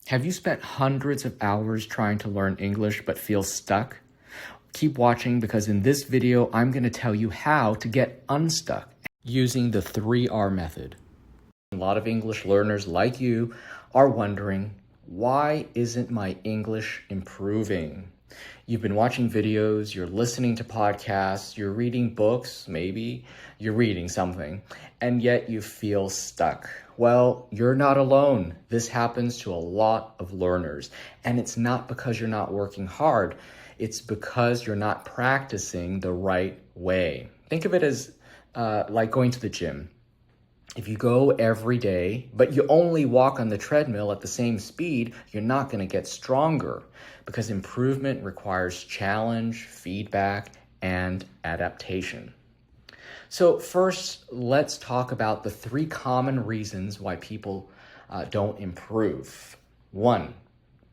Have you spent hundreds of hours trying to learn English but feel stuck? Keep watching because in this video, I'm going to tell you how to get unstuck using the 3R method. A lot of English learners like you are wondering, why isn't my English improving? You've been watching videos, you're listening to podcasts, you're reading books, maybe you're reading something, and yet you feel stuck. Well, you're not alone. This happens to a lot of learners, and it's not because you're not working hard. It's because you're not practicing the right way. Think of it as like going to the gym. If you go every day, but you only walk on the treadmill at the same speed, you're not going to get stronger because improvement requires challenge, feedback, and adaptation. So first, let's talk about the 3 common reasons why people don't improve. 1,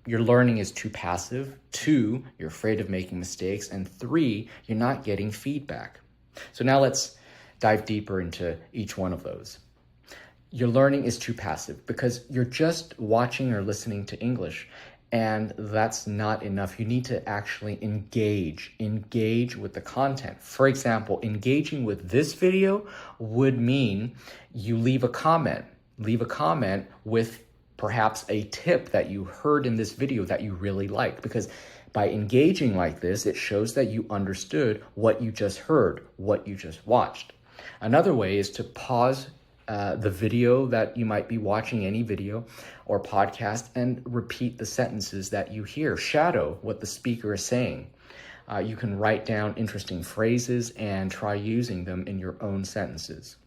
your learning is too passive. 2, you're afraid of making mistakes. And 3, you're not getting feedback. So now let's dive deeper into each one of those. Your learning is too passive because you're just watching or listening to English, and that's not enough. You need to actually engage with the content. For example, engaging with this video would mean you leave a comment with perhaps a tip that you heard in this video that you really liked, because by engaging like this, it shows that you understood what you just heard, what you just watched. Another way is to pause the video that you might be watching, any video or podcast, and repeat the sentences that you hear. Shadow what the speaker is saying. You can write down interesting phrases and try using them in your own sentences.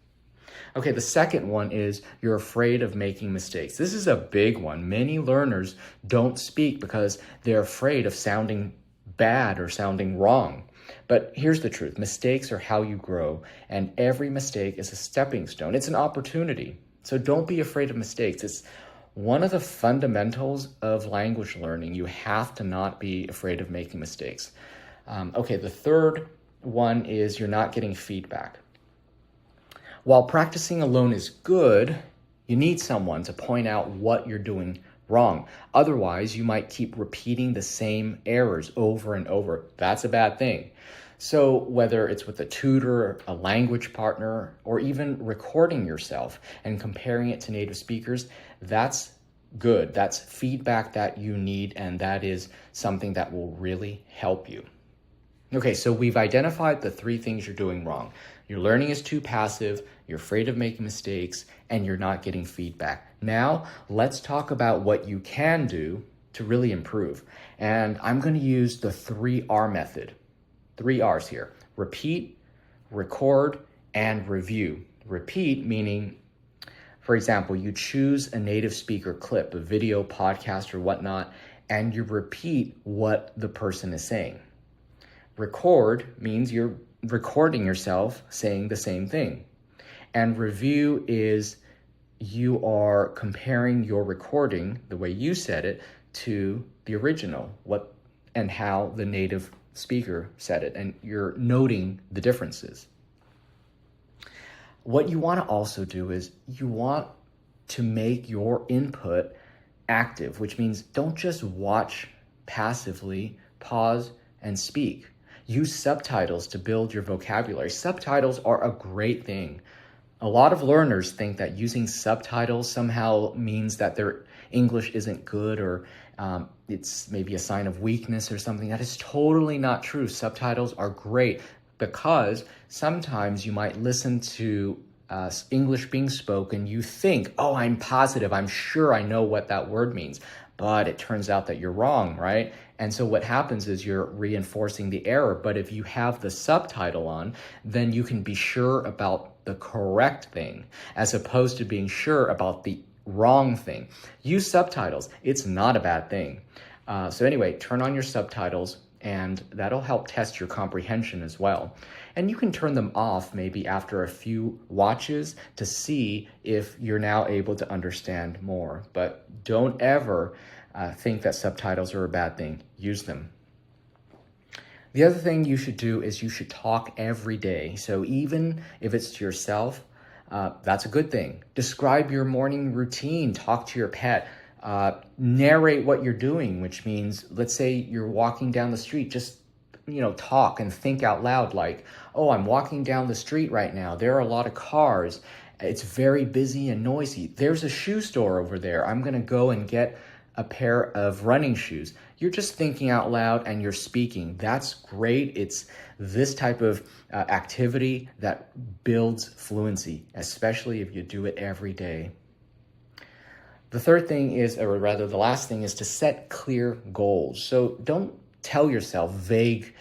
Okay, the second one is you're afraid of making mistakes. This is a big one. Many learners don't speak because they're afraid of sounding bad or sounding wrong. But here's the truth. Mistakes are how you grow, and every mistake is a stepping stone. It's an opportunity. So don't be afraid of mistakes. It's one of the fundamentals of language learning. You have to not be afraid of making mistakes. Okay, the third one is you're not getting feedback. While practicing alone is good, you need someone to point out what you're doing wrong. Otherwise, you might keep repeating the same errors over and over. That's a bad thing. So whether it's with a tutor, a language partner, or even recording yourself and comparing it to native speakers, that's good. That's feedback that you need, and that is something that will really help you. Okay, so we've identified the 3 things you're doing wrong. Your learning is too passive, you're afraid of making mistakes, and you're not getting feedback. Now, let's talk about what you can do to really improve. And I'm going to use the 3R method. 3 R's here. Repeat, record, and review. Repeat meaning, for example, you choose a native speaker clip, a video, podcast, or whatnot, and you repeat what the person is saying. Record means you're recording yourself saying the same thing. And review is you are comparing your recording, the way you said it, to the original, what and how the native speaker said it, and you're noting the differences. What you want to also do is you want to make your input active, which means don't just watch passively, pause and speak. Use subtitles to build your vocabulary. Subtitles are a great thing. A lot of learners think that using subtitles somehow means that their English isn't good, or it's maybe a sign of weakness or something. That is totally not true. Subtitles are great because sometimes you might listen to English being spoken. You think, oh, I'm positive, I'm sure I know what that word means. But it turns out that you're wrong, right? And so what happens is you're reinforcing the error. But if you have the subtitle on, then you can be sure about the correct thing as opposed to being sure about the wrong thing. Use subtitles. It's not a bad thing. So anyway, turn on your subtitles, and that'll help test your comprehension as well. And you can turn them off maybe after a few watches to see if you're now able to understand more. But don't ever think that subtitles are a bad thing. Use them. The other thing you should do is you should talk every day. So even if it's to yourself, that's a good thing. Describe your morning routine. Talk to your pet. Narrate what you're doing, which means, let's say you're walking down the street, just talk and think out loud like, oh, I'm walking down the street right now. There are a lot of cars. It's very busy and noisy. There's a shoe store over there. I'm going to go and get a pair of running shoes. You're just thinking out loud and you're speaking. That's great. It's this type of activity that builds fluency, especially if you do it every day. The third thing is, or rather the last thing, is to set clear goals. So don't tell yourself vague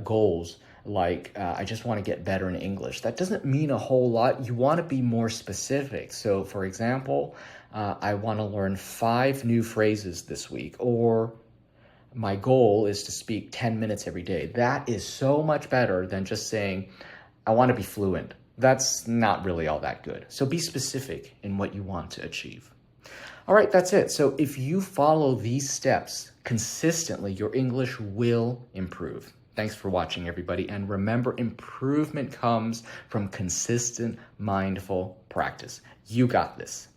goals like, I just want to get better in English. That doesn't mean a whole lot. You want to be more specific. So for example, I want to learn 5 new phrases this week, or my goal is to speak 10 minutes every day. That is so much better than just saying, I want to be fluent. That's not really all that good. So be specific in what you want to achieve. All right, that's it. So if you follow these steps consistently, your English will improve. Thanks for watching, everybody. And remember, improvement comes from consistent, mindful practice. You got this.